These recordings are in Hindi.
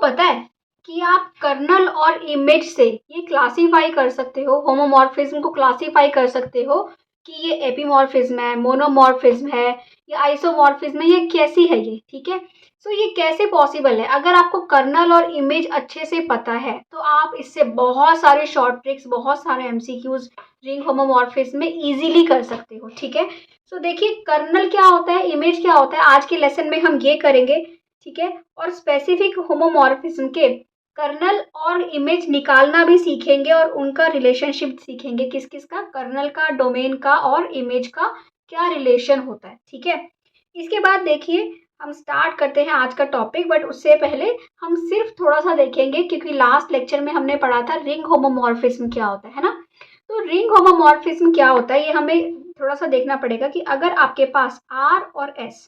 पता है कि आप कर्नल और इमेज से ये क्लासीफाई कर सकते हो, होमोमॉर्फिज्म को क्लासीफाई कर सकते हो कि ये एपीमॉर्फिज्म है, मोनोमॉर्फिज्म है या आइसोमॉर्फिज्म है, ये कैसी है ये, ठीक है। सो ये कैसे पॉसिबल है? अगर आपको कर्नल और इमेज अच्छे से पता है तो आप इससे बहुत सारे शॉर्ट ट्रिक्स, बहुत सारे एमसीक्यूज रिंग होमोमॉर्फिज्म में इजीली कर सकते हो, ठीक है। सो देखिए, कर्नल क्या होता है, इमेज क्या होता है, आज के लेसन में हम ये करेंगे, ठीक है। और स्पेसिफिक होमोमॉर्फिज्म के कर्नल और इमेज निकालना भी सीखेंगे और उनका रिलेशनशिप सीखेंगे, किस किस का, कर्नल का, डोमेन का और इमेज का क्या रिलेशन होता है, ठीक है। इसके बाद देखिए, हम स्टार्ट करते हैं आज का टॉपिक, बट उससे पहले हम सिर्फ थोड़ा सा देखेंगे, क्योंकि लास्ट लेक्चर में हमने पढ़ा था रिंग होमोमॉर्फिज्म क्या होता है ना। तो रिंग होमोमॉर्फिज्म क्या होता है ये हमें थोड़ा सा देखना पड़ेगा कि अगर आपके पास R और S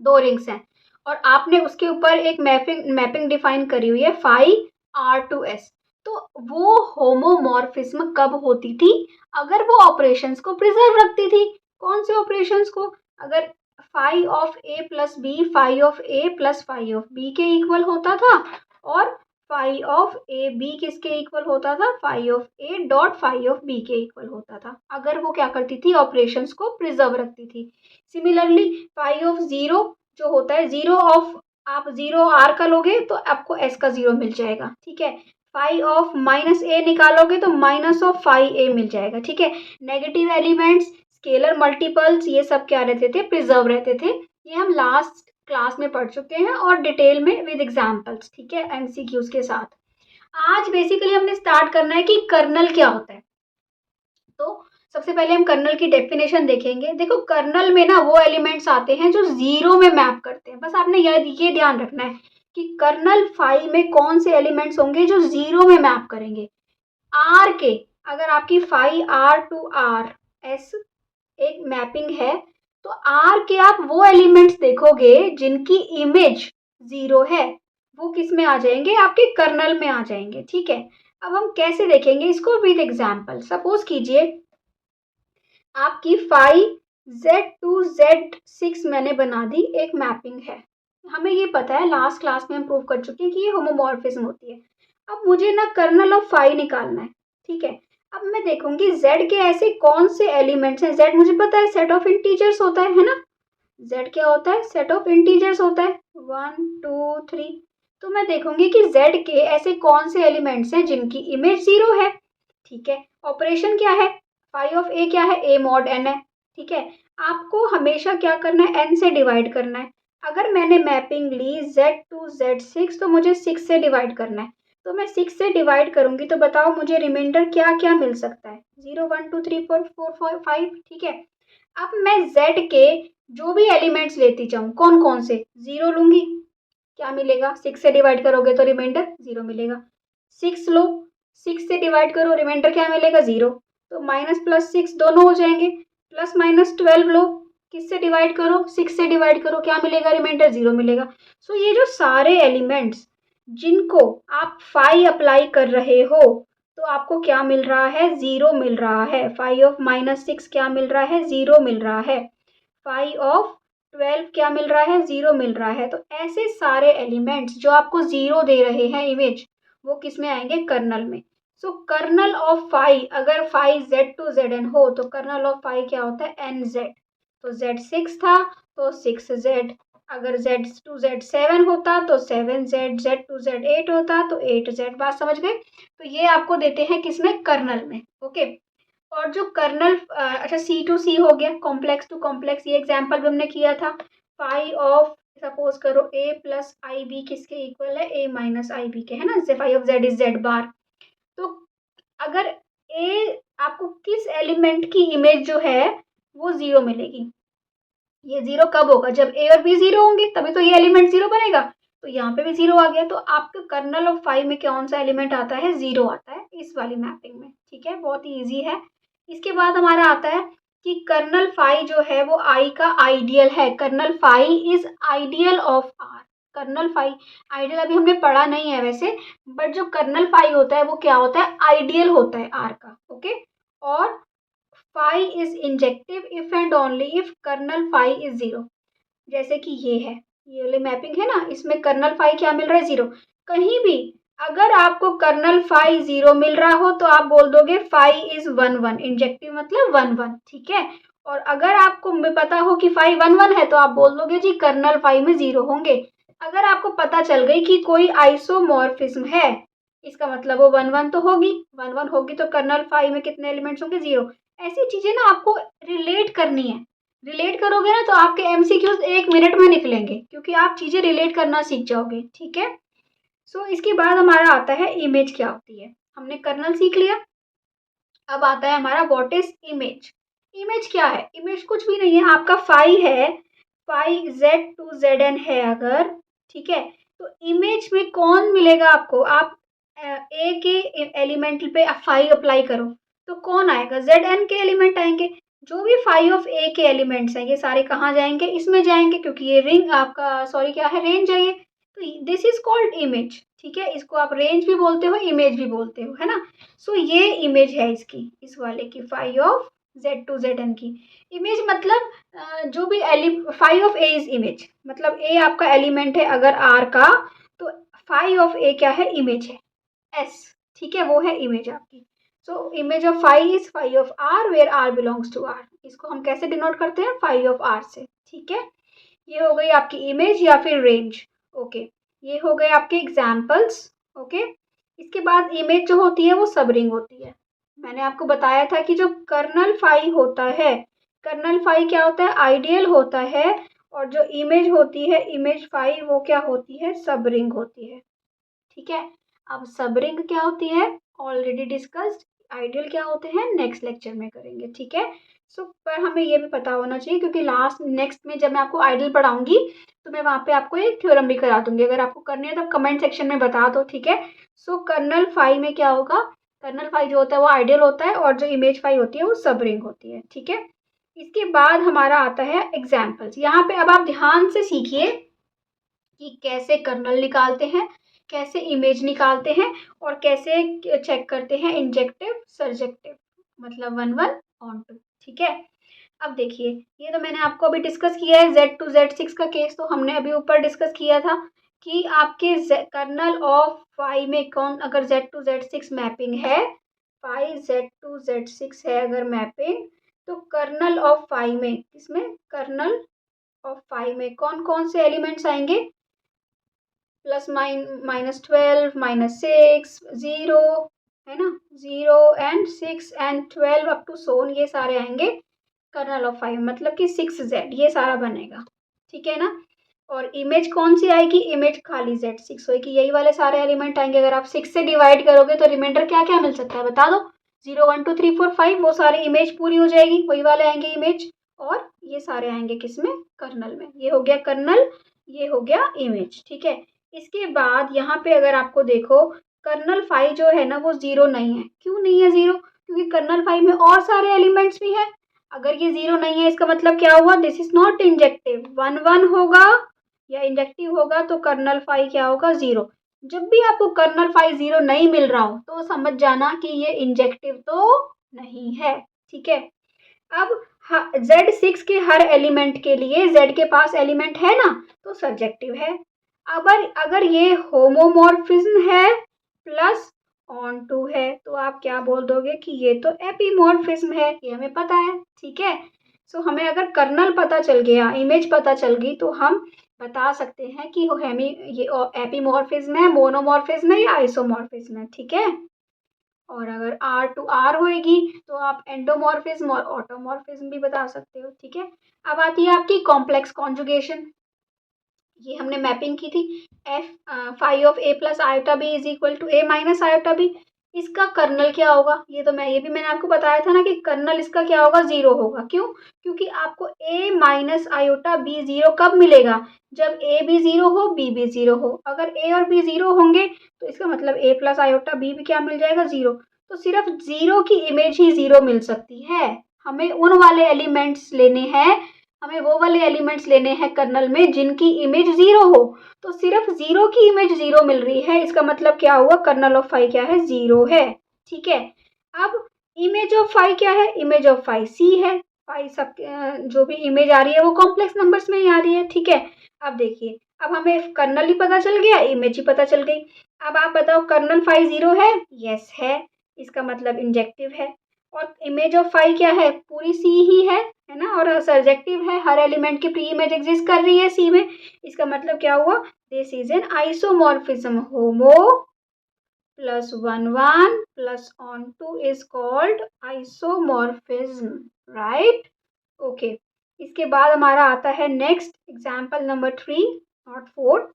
दो रिंग्स हैं और आपने उसके ऊपर एक मैपिंग डिफाइन करी हुई है फाई R2S, तो वो होमोमॉर्फिज्म कब होती थी? अगर वो ऑपरेशंस को प्रिजर्व रखती थी। कौन से ऑपरेशंस को? अगर phi of A plus B phi of A plus phi of B के इक्वल होता था और फाई ऑफ ए बी किसके इक्वल होता था? Phi of A dot phi of B के इक्वल होता था, अगर वो क्या करती थी? ऑपरेशंस को प्रिजर्व रखती थी। सिमिलरली फाई ऑफ जीरो जो होता है, जीरो ऑफ, आप जीरो आर का लोगे तो आपको एस का जीरो मिल जाएगा, ठीक है। फाई ऑफ माइनस ए निकालोगे तो माइनस ऑफ फाई ए मिल जाएगा, ठीक है। नेगेटिव एलिमेंट्स, स्केलर मल्टीपल्स, ये सब क्या रहते थे? प्रिजर्व रहते थे। ये हम लास्ट क्लास में पढ़ चुके हैं और डिटेल में विद एग्जाम्पल्स, ठीक है, एमसीक्यूज के साथ। आज बेसिकली हमने स्टार्ट करना है कि कर्नल क्या होता है। तो सबसे पहले हम कर्नल की डेफिनेशन देखेंगे। देखो, कर्नल में ना वो एलिमेंट्स आते हैं जो जीरो में मैप करते हैं। बस आपने ये ध्यान रखना है कि कर्नल फाई में कौन से एलिमेंट्स होंगे जो जीरो में मैप करेंगे। आर के, अगर आपकी phi R to R as एक मैपिंग है तो आर के आप वो एलिमेंट्स देखोगे जिनकी इमेज जीरो है, वो किस में आ जाएंगे? आपके कर्नल में आ जाएंगे, ठीक है। अब हम कैसे देखेंगे इसको? With example. सपोज कीजिए आपकी फाइव Z2Z6 मैंने बना दी, एक मैपिंग है। हमें ये पता है, लास्ट क्लास में हम प्रूव कर चुके हैं कि ये होमोमॉर्फिज्म होती है। अब मुझे ना कर्नल ऑफ फाइव निकालना है, ठीक है। अब मैं देखूंगी Z के ऐसे कौन से एलिमेंट्स हैं। Z मुझे पता है सेट ऑफ इंटीजर्स होता है ना। Z क्या होता है? सेट ऑफ इंटीजर्स होता है, 1 2 3। तो मैं देखूंगी कि Z के ऐसे कौन से एलिमेंट्स हैं जिनकी इमेज जीरो है, ठीक है। ऑपरेशन क्या है? फाई ऑफ ए क्या है? ए मॉड एन है, ठीक है। आपको हमेशा क्या करना है? एन से डिवाइड करना है। अगर मैंने मैपिंग ली Z2Z6 तो मुझे 6 से डिवाइड करना है। तो मैं 6 से डिवाइड करूंगी तो बताओ मुझे रिमाइंडर क्या क्या मिल सकता है? 0 1 2 3 4 5, ठीक है। अब मैं Z के जो भी एलिमेंट्स लेती जाऊँ, कौन कौन से? जीरो लूंगी, क्या मिलेगा? 6 से डिवाइड करोगे तो रिमाइंडर जीरो मिलेगा। 6 लो, 6 से डिवाइड करो, रिमाइंडर क्या मिलेगा? जीरो। तो माइनस प्लस 6 दोनों हो जाएंगे। प्लस माइनस 12 लो, किससे डिवाइड करो? 6 से डिवाइड करो, क्या मिलेगा? रिमाइंडर जीरो मिलेगा। सो ये जो सारे एलिमेंट्स जिनको आप फाई अप्लाई कर रहे हो तो आपको क्या मिल रहा है? जीरो मिल रहा है। फाई ऑफ माइनस 6 क्या मिल रहा है? जीरो मिल रहा है। फाई ऑफ 12 क्या मिल रहा है? जीरो मिल रहा है। तो ऐसे सारे एलिमेंट्स जो आपको जीरो दे रहे हैं इमेज, वो किस में आएंगे? कर्नल में। सो कर्नल ऑफ फाई, अगर फाई Z2Zn हो तो कर्नल ऑफ फाई क्या होता है? NZ। तो Z6 था तो 6Z। अगर Z2Z7 होता तो 7Z, Z2Z8 होता तो 8Z। बात समझ गए? तो ये आपको देते हैं किसमें? कर्नल में, ओके। और जो कर्नल, अच्छा C2C हो गया, कॉम्प्लेक्स टू कॉम्प्लेक्स, ये एग्जाम्पल भी हमने किया था। फाई ऑफ, सपोज करो A प्लस आई बी किसके इक्वल है? A माइनस आई बी के, है ना। Phi of Z is Z bar. तो अगर A, आपको किस एलिमेंट की इमेज जो है वो जीरो मिलेगी? ये जीरो कब होगा? जब A और B जीरो होंगे, तभी तो ये एलिमेंट जीरो बनेगा। तो यहाँ पे भी जीरो आ गया, तो आपके कर्नल ऑफ फाइव में कौन सा एलिमेंट आता है? जीरो आता है इस वाली मैपिंग में, ठीक है। बहुत ही ईजी है। इसके बाद हमारा आता है कि कर्नल फाई जो है वो आई का आइडियल है। Kernel phi is ideal of R. Kernel phi ideal अभी हमने पढ़ा नहीं है वैसे, बट जो कर्नल फाई होता है वो क्या होता है? आइडियल होता है आर का, ओके। और phi is injective if and only if kernel phi is zero. जैसे कि ये है, ये वाली मैपिंग है ना, इसमें कर्नल फाई क्या मिल रहा है, 0। कहीं भी अगर आपको कर्नल फाई 0 मिल रहा हो तो आप बोल दोगे फाई इज 1 1, इंजेक्टिव मतलब 1 1, ठीक है। और अगर आपको पता हो कि फाई 1 1 है तो आप बोल दोगे जी कर्नल फाई में 0 होंगे। अगर आपको पता चल गई कि कोई आइसोमॉर्फिज्म है, इसका मतलब वो 1 1 तो होगी, 1 1 होगी तो कर्नल फाई में कितने एलिमेंट्स होंगे, 0। ऐसी चीजें ना आपको रिलेट करनी है। रिलेट करोगे ना तो आपके एमसीक्यूज 1 मिनट में निकलेंगे, क्योंकि आप चीजें रिलेट करना सीख जाओगे, ठीक है। सो इसके बाद हमारा आता है इमेज क्या होती है। हमने कर्नल सीख लिया, अब आता है हमारा व्हाट इज इमेज। इमेज क्या है, इमेज कुछ भी नहीं है, आपका फाई है, फाई Z2ZN है अगर, ठीक है, तो इमेज में कौन मिलेगा आपको, आप ए के एलिमेंट पे फाई अप्लाई करो तो कौन आएगा, ZN के एलिमेंट आएंगे। जो भी फाई ऑफ ए के एलिमेंट्स हैं ये सारे कहाँ जाएंगे, इसमें जाएंगे, क्योंकि ये रिंग आपका सॉरी क्या है, रेंज है ये। तो दिस इज कॉल्ड इमेज, ठीक है, इसको आप रेंज भी बोलते हो, इमेज भी बोलते हो, है ना। सो ये इमेज है इसकी, इस वाले की फाई ऑफ Z2ZN की। इमेज मतलब जो भी phi of A is image, मतलब ए आपका एलिमेंट है अगर आर का, तो फाई ऑफ ए क्या है, इमेज है, एस, ठीक है, वो है इमेज आपकी। So image of phi is phi of R where R belongs to R. इसको हम कैसे डिनोट करते हैं, फाई ऑफ आर से, ठीक है। ये हो गई आपकी इमेज या फिर रेंज, ओके। ये हो गए आपके एग्जाम्पल्स, ओके। इसके बाद इमेज जो होती है वो सब रिंग होती है। मैंने आपको बताया था कि जो कर्नल फाई होता है, कर्नल फाई क्या होता है, आइडियल होता है, और जो इमेज होती है, इमेज फाई, वो क्या होती है, सब रिंग होती है, ठीक है। अब सब रिंग क्या होती है, ऑलरेडी डिस्कस्ड। आइडियल क्या होते हैं, नेक्स्ट लेक्चर में करेंगे, ठीक है। सो पर हमें ये भी पता होना चाहिए, क्योंकि लास्ट नेक्स्ट में जब मैं आपको आइडियल पढ़ाऊंगी तो मैं वहाँ पे आपको एक थ्योरम भी करा दूंगी। अगर आपको करनी है तो कमेंट सेक्शन में बता दो, ठीक है। सो कर्नल फाई में क्या होगा, कर्नल फाई जो होता है वो आइडियल होता है, और जो इमेज फाई होती है वो सब रिंग होती है, ठीक है। इसके बाद हमारा आता है एग्जाम्पल्स। यहाँ पे अब आप ध्यान से सीखिए कि कैसे कर्नल निकालते हैं, कैसे इमेज निकालते हैं, और कैसे चेक करते हैं इंजेक्टिव सर्जेक्टिव, मतलब 1 1 ऑन 2, ठीक है। अब देखिए, ये तो मैंने आपको अभी डिस्कस किया है Z2Z6 का केस, तो हमने अभी ऊपर डिस्कस किया था कि आपके कर्नल ऑफ फाई में कौन, अगर Z2Z6 मैपिंग है, फाई Z2Z6 है अगर मैपिंग, तो कर्नल ऑफ फाई में, इसमें कर्नल ऑफ फाई में कौन कौन से एलिमेंट्स आएंगे, +12 -6 0, है ना, 0 एंड 6 एंड 12 अप टू सोन, ये सारे आएंगे कर्नल ऑफ फाइव, मतलब कि 6Z, ये सारा बनेगा, ठीक है ना। और इमेज कौन सी आएगी, इमेज खाली Z6 होगी, यही वाले सारे एलिमेंट आएंगे। अगर आप 6 से डिवाइड करोगे तो रिमाइंडर क्या क्या मिल सकता है, बता दो, 0 1 2 3 4 5, वो सारे इमेज पूरी हो जाएगी, वही वाले आएंगे इमेज, और ये सारे आएंगे किसमें, कर्नल में। ये हो गया कर्नल, ये हो गया इमेज, ठीक है। इसके बाद यहाँ पे अगर आपको देखो, कर्नल फाइव जो है ना वो 0 नहीं है। क्यों नहीं है 0, क्योंकि कर्नल फाइव में और सारे एलिमेंट्स भी हैं। अगर ये 0 नहीं है इसका मतलब क्या हुआ, दिस इज नॉट इंजेक्टिव, 1 1 होगा या इंजेक्टिव होगा तो कर्नल फाइव क्या होगा, 0। जब भी आपको कर्नल फाइव 0 नहीं मिल रहा हो तो समझ जाना कि ये इंजेक्टिव तो नहीं है, ठीक है। अब Z6 के हर एलिमेंट के लिए, Z के पास एलिमेंट है ना, तो सब्जेक्टिव है। अगर ये होमोमॉर्फिज्म है प्लस ऑन टू है तो आप क्या बोल दोगे कि ये तो एपीमॉर्फिज्म है, ये हमें पता है, ठीक है। सो हमें अगर कर्नल पता चल गया, इमेज पता चल गई, तो हम बता सकते हैं कि ये एपीमॉर्फिज्म है, मोनोमॉर्फिज्म है या आइसोमॉर्फिज्म है, ठीक है। और अगर R2R होएगी तो आप एंडोमॉर्फिज्म और ऑटोमॉर्फिज्म भी बता सकते हो, ठीक है। अब आती है आपकी कॉम्प्लेक्स कॉन्जुगेशन। ये हमने मैपिंग की थी, phi of A plus iota B is equal to A minus iota B. इसका कर्नल क्या होगा, ये भी मैंने आपको बताया था ना कि कर्नल इसका क्या होगा, 0 होगा। क्यों, क्योंकि आपको A माइनस आयोटा बी 0 कब मिलेगा, जब A भी 0 हो, B भी 0 हो। अगर A और B 0 होंगे तो इसका मतलब A प्लस आयोटा B भी क्या मिल जाएगा, 0। तो सिर्फ 0 की इमेज ही 0 मिल सकती है। हमें उन वाले एलिमेंट्स लेने हैं, हमें वो वाले एलिमेंट्स लेने हैं कर्नल में जिनकी इमेज 0 हो। तो सिर्फ 0 की इमेज 0 मिल रही है, इसका मतलब क्या हुआ, कर्नल ऑफ फाई क्या है, 0 है, ठीक है। अब इमेज ऑफ फाई क्या है, इमेज ऑफ फाई C है। फाई सब जो भी इमेज आ रही है वो कॉम्प्लेक्स नंबर्स में ही आ रही है, ठीक है। अब देखिए, अब हमें कर्नल ही पता चल गया, इमेज ही पता चल गई। अब आप बताओ कर्नल फाई 0 है? यस है, इसका मतलब इंजेक्टिव है। और इमेज ऑफ फाई क्या है? पूरी सी ही है ना, और सर्जेक्टिव है, हर एलिमेंट की प्री इमेज एग्जिस्ट कर रही है सी में। इसका मतलब क्या हुआ? This is an isomorphism, homo plus 1 plus onto is called isomorphism, right? Okay. इसके बाद हमारा आता है next example number 3 not 4,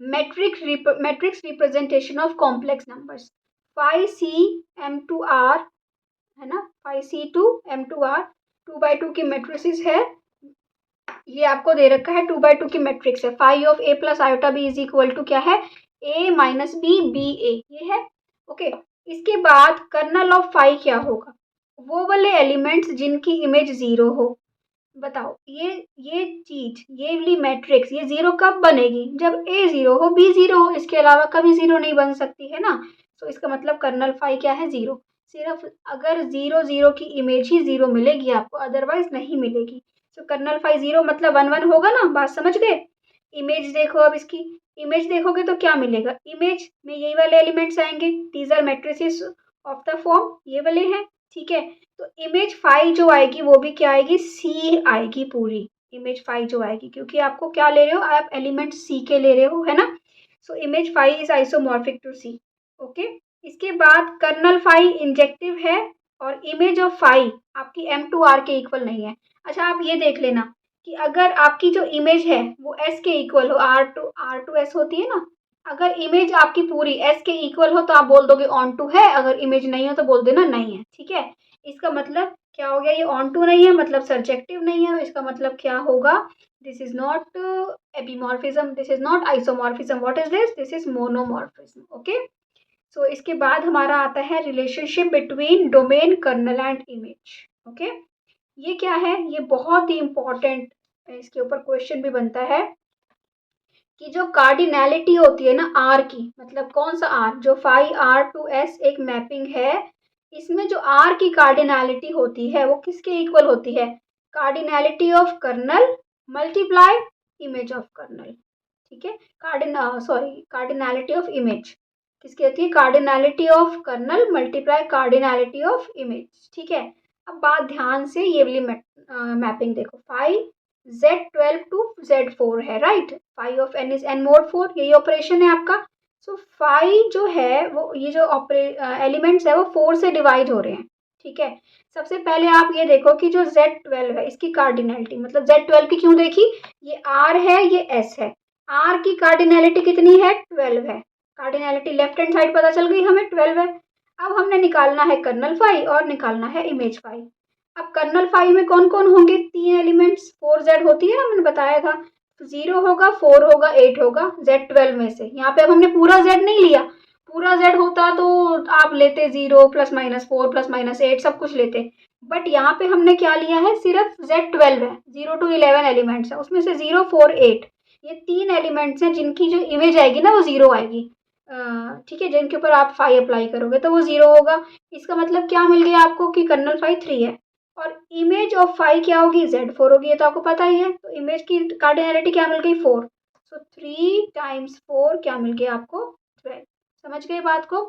matrix representation of complex numbers. Phi C M two R है ना, phi C to M two R 2/2 की मैट्रिसेस है। ये आपको दे रखा है 2/2 की मैट्रिक्स है। Phi of A plus iota B is equal to क्या है? A minus B B A, ये है। ओके, इसके बाद कर्नल ऑफ फाई क्या होगा? वो वाले एलिमेंट्स जिनकी इमेज 0 हो। बताओ, ये चीज, ये वाली मैट्रिक्स, ये 0 कब बनेगी? जब ए 0 हो, बी 0 हो, इसके अलावा कभी 0 नहीं बन सकती है ना। तो इसका मतलब कर्नल फाई क्या है? 0। सिर्फ अगर 0 0 की इमेज ही 0 मिलेगी आपको, अदरवाइज नहीं मिलेगी। तो कर्नल फाई 0 मतलब 1 1 होगा ना, बात समझ गए? इमेज देखो, अब इसकी इमेज देखोगे तो क्या मिलेगा? इमेज में यही वाले एलिमेंट्स आएंगे, these are matrices of the form, ये वाले हैं, ठीक है। तो इमेज फाई जो आएगी वो भी क्या आएगी? सी आएगी पूरी। इमेज फाई जो आएगी, क्योंकि आपको क्या ले रहे हो आप? एलिमेंट सी के ले रहे हो, है ना। So image phi is isomorphic to C. Okay, इसके बाद कर्नल फाई इंजेक्टिव है और इमेज ऑफ फाई आपकी एम टू आर के इक्वल नहीं है। अच्छा, आप ये देख लेना कि अगर आपकी जो इमेज है वो एस के इक्वल हो, आर टू एस होती है ना, अगर इमेज आपकी पूरी एस के इक्वल हो तो आप बोल दोगे ऑन टू है, अगर इमेज नहीं हो तो बोल देना नहीं है, ठीक है। इसका मतलब क्या हो गया? ये ऑन टू नहीं है मतलब सर्जेक्टिव नहीं है, तो इसका मतलब क्या होगा? This is not epimorphism, this is not isomorphism, what is this? This is monomorphism. Okay, so इसके बाद हमारा आता है relationship between domain, kernel and image. Okay, ये क्या है? ये बहुत ही इंपॉर्टेंट, इसके ऊपर क्वेश्चन भी बनता है कि जो कार्डिनैलिटी होती है ना आर की, मतलब कौन सा आर? जो फाई आर टू एस एक मैपिंग है, इसमें जो आर की कार्डिनैलिटी होती है वो किसके इक्वल होती है? Cardinality of kernel multiply image of kernel, ठीक है। कार्डिनैलिटी ऑफ इमेज किसकी होती है? Cardinality of kernel multiply cardinality of image, ठीक है। अब बात ध्यान से ये वाली मैपिंग देखो, फाई Z12 टू Z4 है, right. Phi of n is n mod 4, यही ऑपरेशन है आपका। सो फाई जो है वो, ये जो एलिमेंट्स है वो 4 से डिवाइड हो रहे हैं, ठीक है। सबसे पहले आप ये देखो कि जो Z12 है इसकी कार्डिनैलिटी, मतलब Z12 की क्यों देखी? ये R है, ये S है। R की कार्डिनैलिटी कितनी है? 12 है। कार्डिनैलिटी लेफ्ट हैंड साइड पता चल गई हमें, 12 है। अब हमने निकालना है कर्नल फाई और निकालना है इमेज फाई। अब कर्नल फाई में कौन कौन होंगे? 3 एलिमेंट्स, 4Z होती है ना, मैंने बताया था। 0 होगा, 4 होगा, 8 होगा Z12 में से। यहाँ पे अब हमने पूरा Z नहीं लिया, पूरा Z होता तो आप लेते 0 प्लस माइनस 4 प्लस माइनस 8 सब कुछ लेते, बट यहाँ पे हमने क्या लिया है? सिर्फ Z12 है, 0 to 11 एलिमेंट्स है, उसमें से 0 4 8 ये 3 एलिमेंट्स हैं जिनकी जो इमेज आएगी ना वो 0 आएगी, ठीक है। जिनके ऊपर आप फाई अप्लाई करोगे तो वो 0 होगा। इसका मतलब क्या मिल गया आपको? कि कर्नल फाई 3 है। और इमेज ऑफ फाई क्या होगी? Z4 होगी, ये तो आपको पता ही है। तो इमेज की कार्डिनैलिटी क्या मिल गई? 4। सो 3 टाइम्स 4 क्या मिल गया आपको? 12। समझ गए बात को?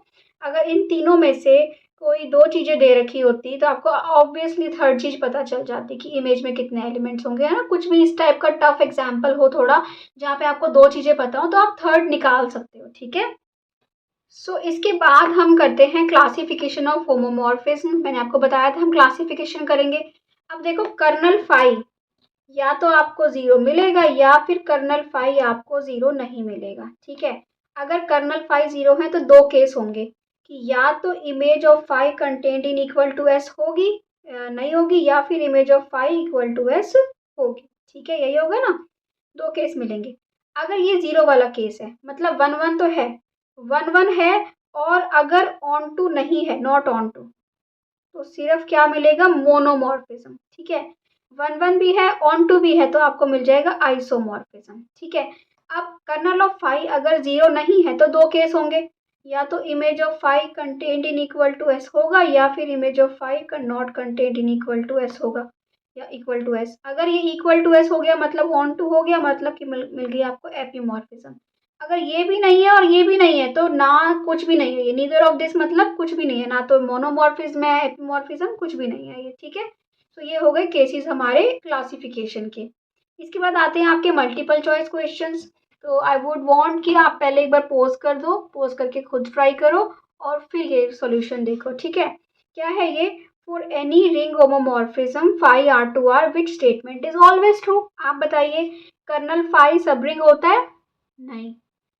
अगर इन तीनों में से कोई 2 चीज़ें दे रखी होती तो आपको ऑब्वियसली थर्ड चीज़ पता चल जाती कि इमेज में कितने एलिमेंट्स होंगे, है ना। कुछ भी इस टाइप का टफ एग्जाम्पल हो थोड़ा, जहाँ पे आपको 2 चीज़ें पता हो, तो आप थर्ड निकाल सकते हो, ठीक है। सो इसके बाद हम करते हैं क्लासिफिकेशन ऑफ होमोमॉर्फिज्म। मैंने आपको बताया था हम क्लासिफिकेशन करेंगे। अब देखो, कर्नल फाई या तो आपको 0 मिलेगा या फिर कर्नल फाई आपको 0 नहीं मिलेगा, ठीक है। अगर कर्नल फाई 0 है तो 2 केस होंगे कि या तो image of phi contained in equal to S होगी, नहीं होगी, या फिर image of phi equal to S होगी, ठीक है। यही होगा ना, 2 केस मिलेंगे। अगर ये 0 वाला केस है, मतलब 1 1 तो है, 1 1 है, और अगर ऑन टू नहीं है, नॉट ऑन टू, तो सिर्फ क्या मिलेगा? मोनोमॉर्फिज्म, ठीक है। 1 1 भी है, ऑन टू भी है, तो आपको मिल जाएगा आइसोमॉर्फिज्म, ठीक है। अब कर्नल ऑफ फाई अगर 0 नहीं है तो 2 केस होंगे, या तो image of phi contained in equal to S होगा, या फिर image of phi not contained in equal to S होगा। या इक्वल टू एस। अगर ये इक्वल टू एस हो गया मतलब ऑन टू हो गया, मतलब कि मिल गई आपको एपीमॉर्फिज्म। अगर ये भी नहीं है और ये भी नहीं है तो ना कुछ भी नहीं है, ये नीदर ऑफ दिस मतलब कुछ भी नहीं है, ना तो मोनोमॉर्फिज्म है एपीमॉर्फिज्म, कुछ भी नहीं है ये, ठीक है। तो ये हो गए केसेस हमारे क्लासिफिकेशन के। इसके बाद आते हैं आपके मल्टीपल चॉइस क्वेश्चंस। तो आई वुड वांट कि आप पहले एक बार पॉज कर दो, पॉज करके खुद ट्राई करो और फिर ये सॉल्यूशन देखो, ठीक है। क्या है ये? For any ring homomorphism phi R to R which statement is always true. आप बताइए, कर्नल फाई सब रिंग होता है? नहीं।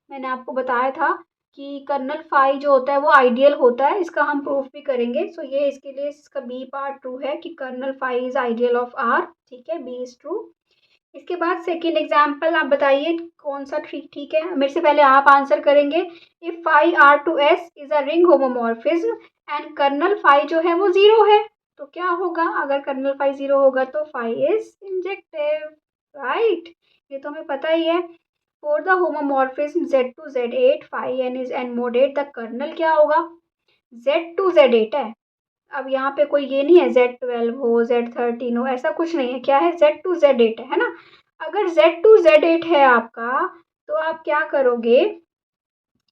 मैंने आपको बताया था कि कर्नल फाई जो होता है वो आइडियल होता है, इसका हम प्रूफ भी करेंगे। सो ये इसके लिए इसका बी पार्ट ट्रू है कि kernel phi is ideal of R, ठीक है, बी इज ट्रू। इसके बाद सेकेंड एग्जाम्पल आप बताइए कौन सा ठीक है, मेरे से पहले आप आंसर करेंगे। If phi R to S is a ring homomorphism and kernel phi जो है वो जीरो है, तो क्या होगा? अगर कर्नल फाई जीरो होगा तो फाई इज इंजेक्टिव, राइट। ये तो हमें पता ही है। For the homomorphism z to z8 phi n is n mod 8, the kernel क्या होगा? z टू z8 है। अब यहाँ पे कोई ये नहीं है Z12 हो, Z13 हो, ऐसा कुछ नहीं है। क्या है? Z टू Z8 है ना। अगर Z टू Z8 है आपका तो आप क्या करोगे?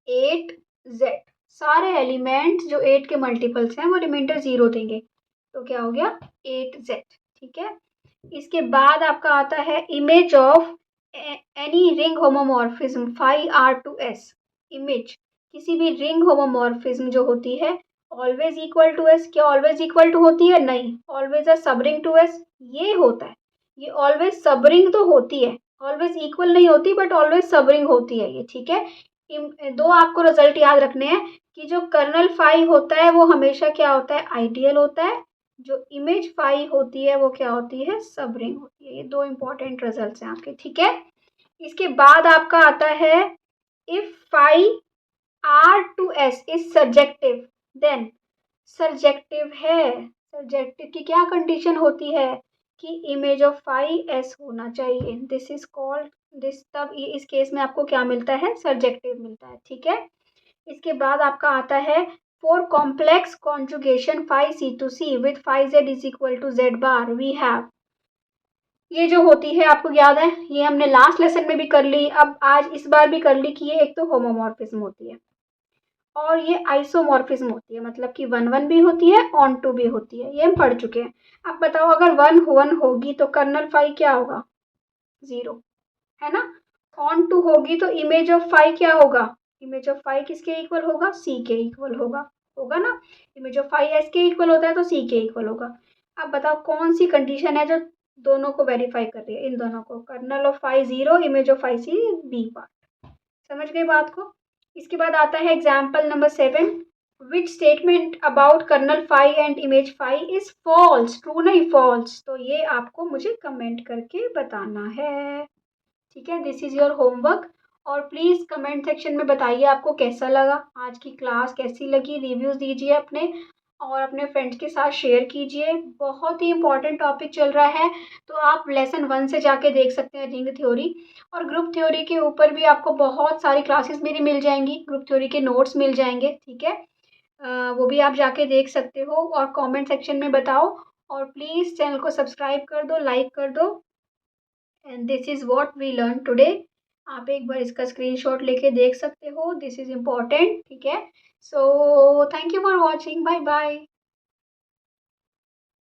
8Z, सारे एलिमेंट्स जो 8 के मल्टीपल्स हैं वो रिमाइंडर 0 देंगे, तो क्या हो गया? 8Z, ठीक है। इसके बाद आपका आता है image of any ring homomorphism phi R to S. Image किसी भी रिंग होमोमॉर्फिज्म जो होती है ऑलवेज इक्वल टू एस। क्या ऑलवेज इक्वल टू होती है? नहीं। Always a subring to S ये होता है। ये ऑलवेज सबरिंग तो होती है, ऑलवेज इक्वल नहीं होती बट ऑलवेज सबरिंग होती है ये, ठीक है। दो आपको रिजल्ट याद रखने हैं कि जो कर्नल फाई होता है वो हमेशा क्या होता है? आइडियल होता है। जो इमेज फाई होती है वो क्या होती है? सब रिंग होती है। ये दो इंपॉर्टेंट रिजल्ट्स हैं आपके, ठीक है। इसके बाद आपका आता है if phi R to S is subjective then. Subjective है, सब्जेक्टिव की क्या कंडीशन होती है? कि इमेज ऑफ फाई एस होना चाहिए। दिस इज कॉल्ड दिस, तब इस केस में आपको क्या मिलता है? सब्जेक्टिव मिलता है, ठीक है। इसके बाद आपका आता है for complex conjugation phi C to C with phi Z is equal to Z bar we have. ये जो होती है आपको याद है, ये हमने लास्ट लेसन में भी कर ली, अब आज इस बार भी कर ली कि ये एक तो होमोमॉर्फिज्म होती है और ये आइसोमॉर्फिज्म होती है, मतलब कि 1 1 भी होती है, ऑन टू भी होती है, ये हम पढ़ चुके हैं। अब बताओ अगर 1 1 होगी तो कर्नल फाई क्या होगा? 0, है ना। ऑन टू होगी तो इमेज ऑफ फाई क्या होगा? इमेज ऑफ फाई किसके इक्वल होगा? सी के इक्वल होगा, होगा ना। इमेज ऑफ फाई एस के इक्वल होता है तो सी के इक्वल होगा। अब बताओ कौन सी कंडीशन है जो दोनों को वेरीफाई कर रही है? इन दोनों को, kernel of phi 0, image of phi C, B part. समझ गए बात को। इसके बाद आता है example number 7। Which statement about kernel phi and image phi is false? True नहीं, फॉल्स। तो ये आपको मुझे कमेंट करके बताना है, ठीक है। This is your homework. और प्लीज़ कमेंट सेक्शन में बताइए आपको कैसा लगा, आज की क्लास कैसी लगी, रिव्यूज़ दीजिए अपने और अपने फ्रेंड्स के साथ शेयर कीजिए। बहुत ही इंपॉर्टेंट टॉपिक चल रहा है, तो आप लेसन 1 से जाके देख सकते हैं रिंग थ्योरी। और ग्रुप थ्योरी के ऊपर भी आपको बहुत सारी क्लासेस मेरी मिल जाएंगी, ग्रुप थ्योरी के नोट्स मिल जाएंगे, ठीक है। वो भी आप जाके देख सकते हो और कमेंट सेक्शन में बताओ। और प्लीज़ चैनल को सब्सक्राइब कर दो, लाइक कर दो। And this is what we learn today. आप एक बार इसका स्क्रीनशॉट लेके देख सकते हो, दिस इज़ इम्पॉर्टेंट, ठीक है। So thank you for watching, bye bye.